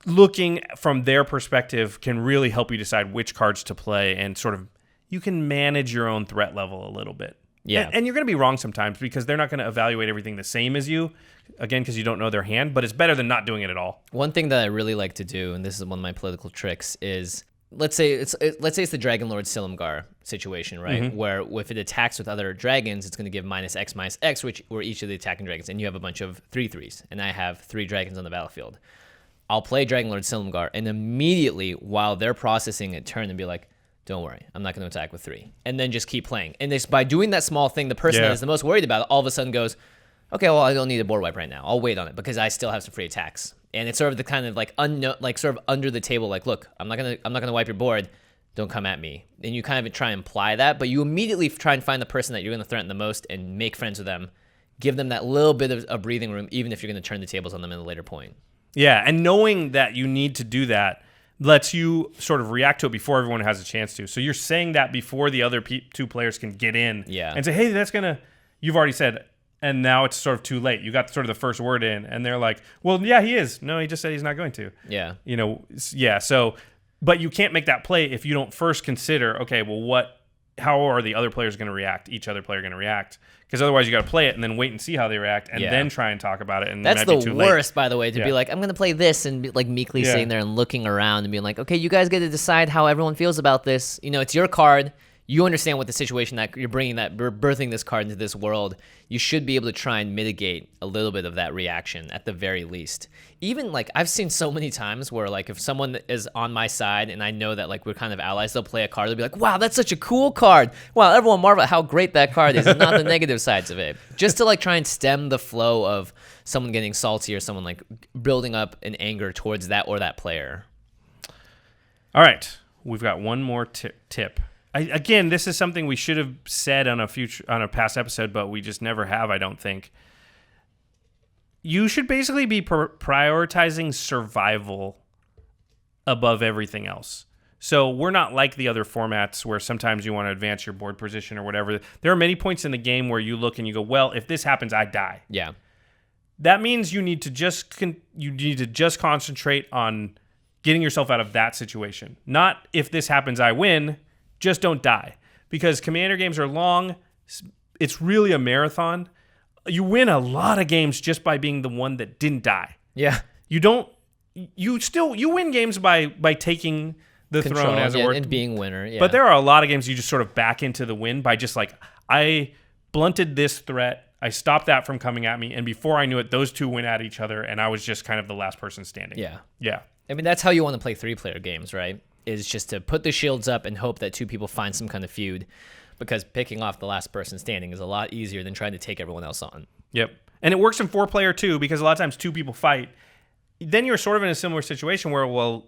looking from their perspective can really help you decide which cards to play, and sort of you can manage your own threat level a little bit. Yeah, and you're going to be wrong sometimes because they're not going to evaluate everything the same as you, again, because you don't know their hand. But it's better than not doing it at all. One thing that I really like to do, and this is one of my political tricks, is let's say it's the Dragon Lord Silumgar situation, right? Where if it attacks with other dragons, it's going to give -X, where each of the attacking dragons, and you have a bunch of 3/3s, and I have 3 dragons on the battlefield. I'll play Dragon Lord Silumgar, and immediately while they're processing it, turn and be like, don't worry, I'm not going to attack with 3, and then just keep playing. And by doing that small thing, the person that is the most worried about it all of a sudden goes, okay, well, I don't need a board wipe right now. I'll wait on it because I still have some free attacks. And it's sort of the kind of sort of under the table, like, look, I'm not gonna wipe your board. Don't come at me. And you kind of try and imply that, but you immediately try and find the person that you're gonna threaten the most and make friends with them. Give them that little bit of a breathing room, even if you're gonna turn the tables on them at a later point. Yeah, and knowing that you need to do that lets you sort of react to it before everyone has a chance to. So you're saying that before the other two players can get in and say, hey, you've already said, and now it's sort of too late. You got sort of the first word in, and they're like, well, yeah, he is. No, he just said he's not going to. Yeah. So, but you can't make that play if you don't first consider, okay, well, how are the other players going to react? Each other player going to react? Because otherwise you got to play it and then wait and see how they react and then try and talk about it. And that's it might be the too worst, late. By the way, to be like, I'm going to play this and be like meekly sitting there and looking around and being like, okay, you guys get to decide how everyone feels about this. It's your card. You understand what the situation that you're bringing, that you're birthing this card into this world. You should be able to try and mitigate a little bit of that reaction at the very least. Even like I've seen so many times where like if someone is on my side and I know that like we're kind of allies, they'll play a card. They'll be like, wow, that's such a cool card. Wow, everyone marvel at how great that card is and not the negative sides of it. Just to like try and stem the flow of someone getting salty or someone like building up an anger towards that or that player. All right, we've got one more tip. Again, this is something we should have said on a past episode, but we just never have, I don't think. You should basically be prioritizing survival above everything else. So we're not like the other formats where sometimes you want to advance your board position or whatever. There are many points in the game where you look and you go, well, if this happens, I die. Yeah. That means you need to just concentrate on getting yourself out of that situation. Not if this happens, I win. Just don't die, because Commander games are long. It's really a marathon. You win a lot of games just by being the one that didn't die. Yeah. You win games by taking the throne, as it were, and being winner. Yeah. But there are a lot of games you just sort of back into the win by just like, I blunted this threat. I stopped that from coming at me. And before I knew it, those two went at each other and I was just kind of the last person standing. Yeah. Yeah. I mean, that's how you want to play 3-player games, right? is just to put the shields up and hope that two people find some kind of feud, because picking off the last person standing is a lot easier than trying to take everyone else on. Yep. And it works in 4-player too, because a lot of times two people fight. Then you're sort of in a similar situation where, well,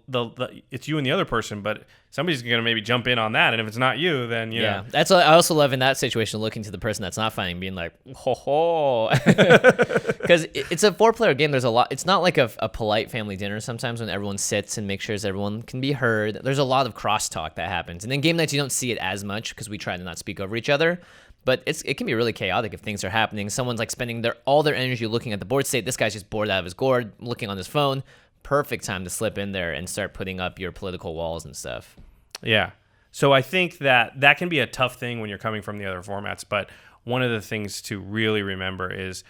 it's you and the other person, but somebody's going to maybe jump in on that. And if it's not you, then, you know. That's what I also love in that situation, looking to the person that's not fighting, being like, ho ho. Because it's a 4-player game. There's a lot. It's not like a polite family dinner sometimes when everyone sits and makes sure everyone can be heard. There's a lot of crosstalk that happens. And then game nights, you don't see it as much because we try to not speak over each other. But it can be really chaotic if things are happening. Someone's like spending all their energy looking at the board state. This guy's just bored out of his gourd, looking on his phone. Perfect time to slip in there and start putting up your political walls and stuff. Yeah. So I think that can be a tough thing when you're coming from the other formats. But one of the things to really remember is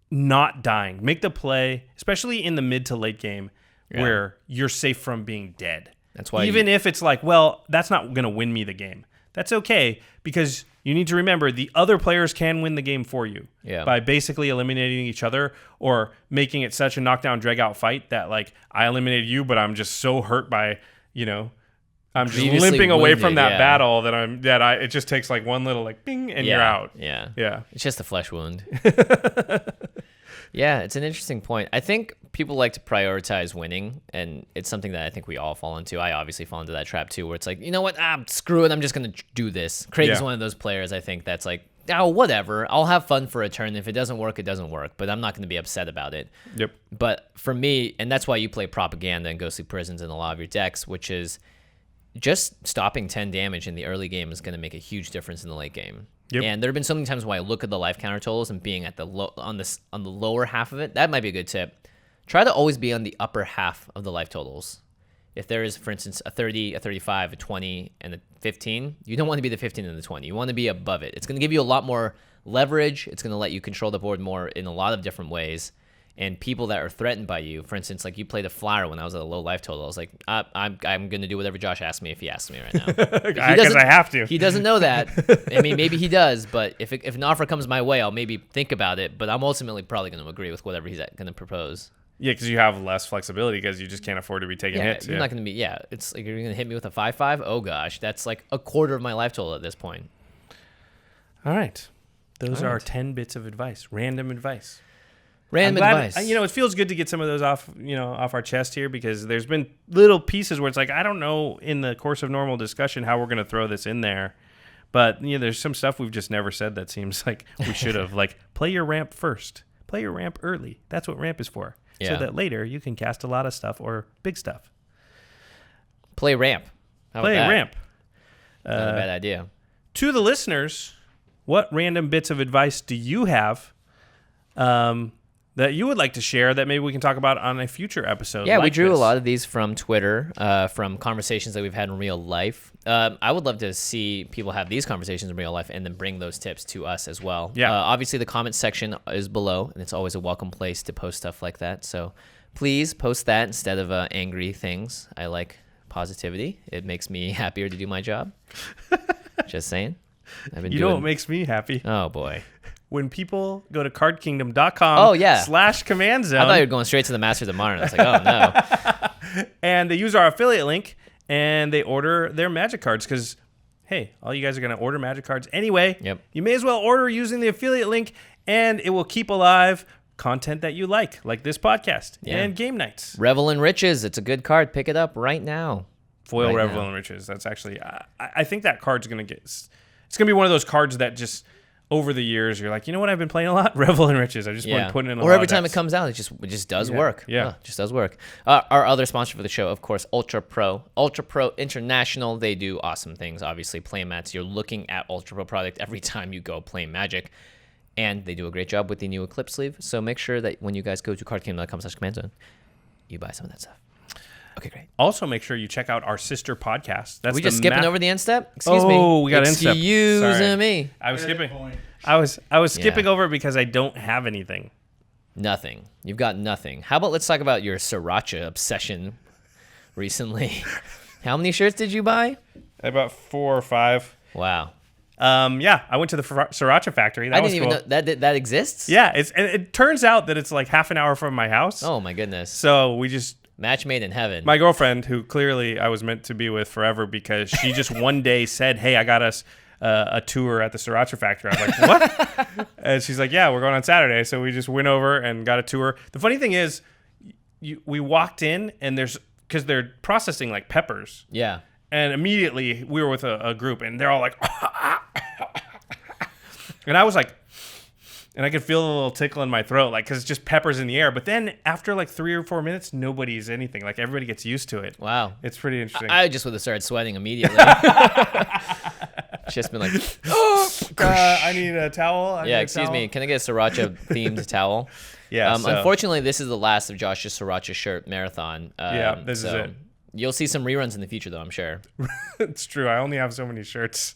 not dying. Make the play, especially in the mid to late game, where you're safe from being dead. That's why even if it's like, well, that's not going to win me the game. That's okay, because you need to remember the other players can win the game for you by basically eliminating each other or making it such a knockdown, drag out fight that, like, I eliminated you, but I'm just so hurt by, I'm just limping away from that battle that it just takes like one little like bing and you're out. Yeah. Yeah. It's just a flesh wound. Yeah, it's an interesting point. I think people like to prioritize winning, and it's something that I think we all fall into. I obviously fall into that trap too, where it's like, you know what? Screw it. I'm just going to do this. Craig is one of those players, I think, that's like, oh, whatever. I'll have fun for a turn. If it doesn't work, it doesn't work, but I'm not going to be upset about it. Yep. But for me, and that's why you play Propaganda and Ghostly Prisons in a lot of your decks, which is just stopping 10 damage in the early game is going to make a huge difference in the late game. Yep. And there have been so many times where I look at the life counter totals and being at the on the lower half of it. That might be a good tip. Try to always be on the upper half of the life totals. If there is, for instance, a 30, a 35, a 20, and a 15, you don't want to be the 15 and the 20. You want to be above it. It's going to give you a lot more leverage. It's going to let you control the board more in a lot of different ways. And people that are threatened by you, for instance, like you played a flower when I was at a low life total. I was like, I'm going to do whatever Josh asks me if he asks me right now. Because I have to. He doesn't know that. I mean, maybe he does, but if an offer comes my way, I'll maybe think about it. But I'm ultimately probably going to agree with whatever he's going to propose. Yeah, because you have less flexibility because you just can't afford to be taking hits. You're not going to be, it's like you're going to hit me with a 5-5. Oh, gosh. That's like a quarter of my life total at this point. All right. Those are 10 bits of advice, random advice. Random advice. It feels good to get some of those off our chest here, because there's been little pieces where it's like, I don't know in the course of normal discussion how we're going to throw this in there. But, there's some stuff we've just never said that seems like we should have. Like, play your ramp first. Play your ramp early. That's what ramp is for. So that later you can cast a lot of stuff or big stuff. Play ramp. Play ramp. Not a bad idea. To the listeners, what random bits of advice do you have that you would like to share that maybe we can talk about on a future episode? Yeah, we drew a lot of these from Twitter, from conversations that we've had in real life. I would love to see people have these conversations in real life and then bring those tips to us as well. Yeah. Obviously, the comment section is below, and it's always a welcome place to post stuff like that. So please post that instead of angry things. I like positivity. It makes me happier to do my job. Just saying. Know what makes me happy? Oh, boy. When people go to cardkingdom.com/commandzone. I thought you were going straight to the Masters of Modern. I was like, oh, no. And they use our affiliate link, and they order their Magic cards, because, hey, all you guys are going to order Magic cards anyway. Yep. You may as well order using the affiliate link, and it will keep alive content that you like this podcast and game nights. Revel in Riches. It's a good card. Pick it up right now. Foil Revel in Riches. That's actually, I think that card's going to it's going to be one of those cards that just, over the years, you're like, you know what I've been playing a lot? Revel in Riches. I've just been putting in a lot. Or every time it comes out, it just does work. Yeah. It just does work. Our other sponsor for the show, of course, Ultra Pro. Ultra Pro International. They do awesome things, obviously. Playmats. You're looking at Ultra Pro product every time you go play Magic. And they do a great job with the new Eclipse sleeve. So make sure that when you guys go to cardkingdom.com/commandzone, you buy some of that stuff. Okay, great. Also, make sure you check out our sister podcast. Are we just skipping over the end step? Excuse me. Oh, we got end step. Excuse me. I was skipping. I was skipping over because I don't have anything. Nothing. You've got nothing. How about let's talk about your Sriracha obsession recently. How many shirts did you buy? About 4 or 5. Wow. I went to the Sriracha factory. I didn't even know that exists. Yeah, it turns out that it's like half an hour from my house. Oh my goodness. So we just Match made in heaven. My girlfriend, who clearly I was meant to be with forever because she just one day said, hey, I got us a tour at the Sriracha factory. I was like, what? And she's like, yeah, we're going on Saturday. So we just went over and got a tour. The funny thing is, we walked in and because they're processing like peppers. Yeah. And immediately we were with a group and they're all like, and I was like, and I could feel a little tickle in my throat, like, because it's just peppers in the air. But then after like 3 or 4 minutes, nobody's anything. Like, everybody gets used to it. Wow. It's pretty interesting. I just would have started sweating immediately. Just been like, I need a towel. Excuse me. Can I get a Sriracha themed towel? Yeah. Unfortunately, this is the last of Josh's Sriracha shirt marathon. This is it. You'll see some reruns in the future, though, I'm sure. It's true. I only have so many shirts.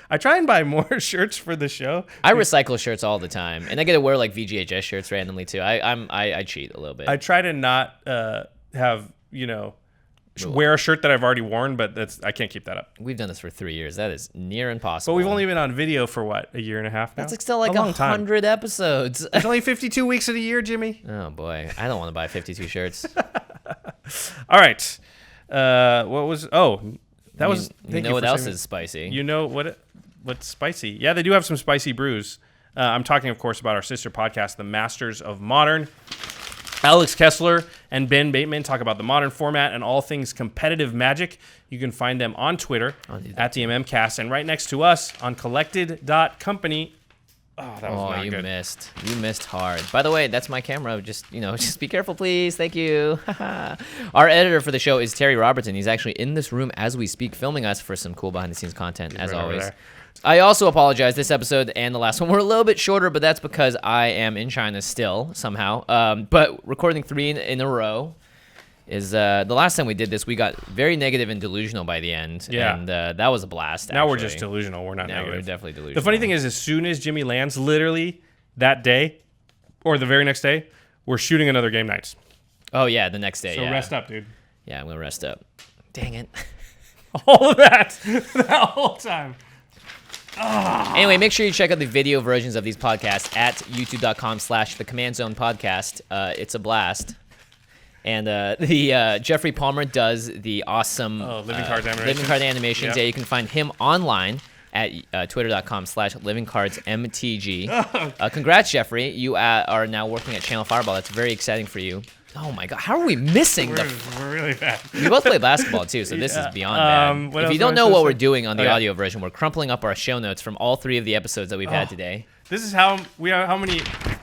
I try and buy more shirts for the show. I recycle shirts all the time, and I get to wear like VGHS shirts randomly too. I cheat a little bit. I try to not have wear a shirt that I've already worn, but I can't keep that up. We've done this for 3 years. That is near impossible. But we've only been on video for what, a year and a half now? That's still like 100 episodes. There's only 52 weeks of the year, Jimmy. Oh boy, I don't want to buy 52 shirts. All right. What was? Oh, that was. You know what else is spicy? You know what's spicy? Yeah, they do have some spicy brews. I'm talking, of course, about our sister podcast, The Masters of Modern. Alex Kessler and Ben Bateman talk about the modern format and all things competitive Magic. You can find them on Twitter at the MMcast, and right next to us on collected.company. Oh, that was not good. You missed hard. By the way, that's my camera. Just be careful, please. Thank you. Our editor for the show is Terry Robertson. He's actually in this room as we speak, filming us for some cool behind-the-scenes content, as always. I also apologize. This episode and the last one were a little bit shorter, but that's because I am in China still, somehow. But recording 3 in a row is the last time we did this, we got very negative and delusional by the end. Yeah. And that was a blast, Now we're just delusional. We're not negative. We're definitely delusional. The funny thing is, as soon as Jimmy lands, literally that day or the very next day, we're shooting another game nights. Oh, yeah, the next day, So rest up, dude. Yeah, I'm going to rest up. Dang it. All of that whole time. Anyway, make sure you check out the video versions of these podcasts at youtube.com/thecommandZonePodcast. It's a blast. And the Geoffrey Palmer does the awesome living card animations. Yep. Yeah, you can find him online at twitter.com/livingcardsmtg. Congrats, Geoffrey. You are now working at Channel Fireball. That's very exciting for you. Oh my God, how are we missing We're really bad. We both play basketball too, so this is beyond bad. If you don't know what we're doing on the audio version, we're crumpling up our show notes from all 3 of the episodes that we've had today. This is how many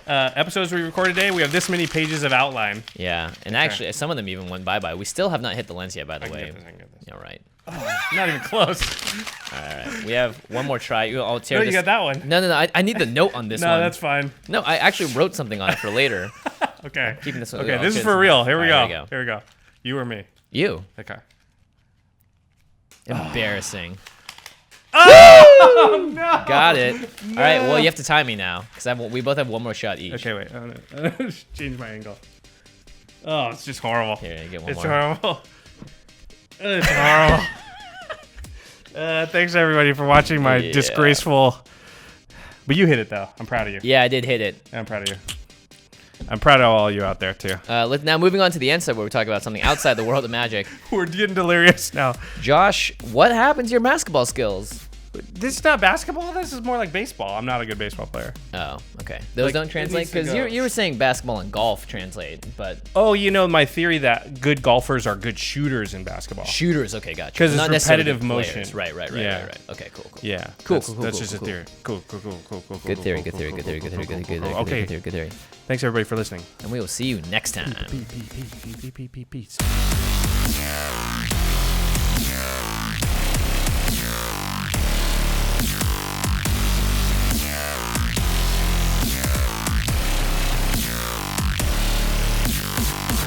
episodes we recorded today. We have this many pages of outline. Yeah, and actually, some of them even went bye-bye. We still have not hit the lens yet, by the way. I can get this. All right. Not even close. All right. We have one more try. I'll tear No, this. you got that one. No. I need the note on this one. No, that's fine. No, I actually wrote something on it for later. Okay. Keeping this one. Okay, this is for real. Here we All go. right, Here we go. You or me? You. Okay. Embarrassing. Oh, no. Got it. All right. Well, you have to tie me now because we both have one more shot each. Okay, wait. I'm gonna change my angle. Oh, it's just horrible. Here, get one It's more. horrible. It's horrible. Thanks everybody for watching my disgraceful. But you hit it though. I'm proud of you. Yeah, I did hit it. I'm proud of you. I'm proud of all you out there too. Now moving on to the end side where we talk about something outside the world of Magic. We're getting delirious now. Josh, what happened to your basketball skills? This is not basketball. This is more like baseball. I'm not a good baseball player. Oh, okay. Those don't translate because you were saying basketball and golf translate, but My theory that good golfers are good shooters in basketball. Shooters, okay, gotcha. Because it's Not necessarily repetitive good motion. players. Right. Yeah. Okay, cool. Yeah. Cool. That's just a theory. Cool. Good theory. Good theory. Thanks everybody for listening. And we will see you next time. Peace.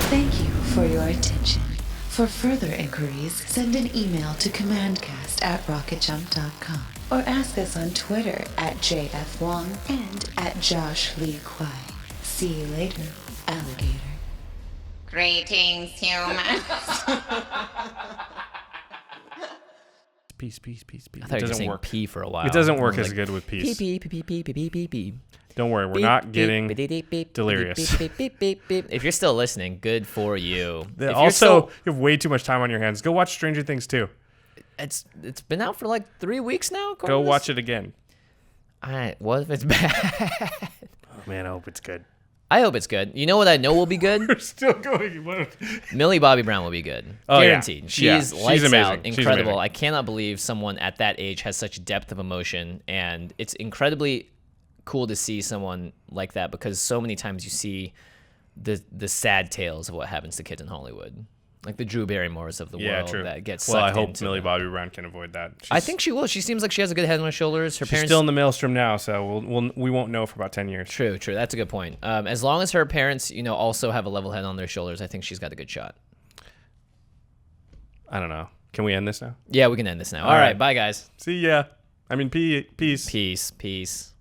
Thank you for your attention. For further inquiries, send an email to commandcast@rocketjump.com or ask us on Twitter @JFWong and @JoshLeeQuai. See you later, alligator. Greetings, humans. peace. I thought you were saying pee for a while. It doesn't work I was as good with peace. Pee. Don't worry, we're not getting delirious. If you're still listening, good for you. Also, you have way too much time on your hands. Go watch Stranger Things 2. It's been out for like 3 weeks now. Go watch it again. All right. What if it's bad? Oh man, I hope it's good. I hope it's good. You know what I know will be good? We're still going. Millie Bobby Brown will be good. Oh, Guaranteed. Yeah. She's lights amazing. out. She's Incredible. amazing. I cannot believe someone at that age has such depth of emotion, and it's incredibly cool to see someone like that, because so many times you see the sad tales of what happens to kids in Hollywood, like the Drew Barrymores of the world that get sucked into. Well, I hope Millie Bobby Brown can avoid that. I think she will. She seems like she has a good head on her shoulders. Her She's parents still in the maelstrom now, so we won't know for about 10 years. True. That's a good point. As long as her parents, also have a level head on their shoulders, I think she's got a good shot. I don't know. Can we end this now? Yeah, we can end this now. All right. Bye, guys. See ya. I mean, peace. Peace.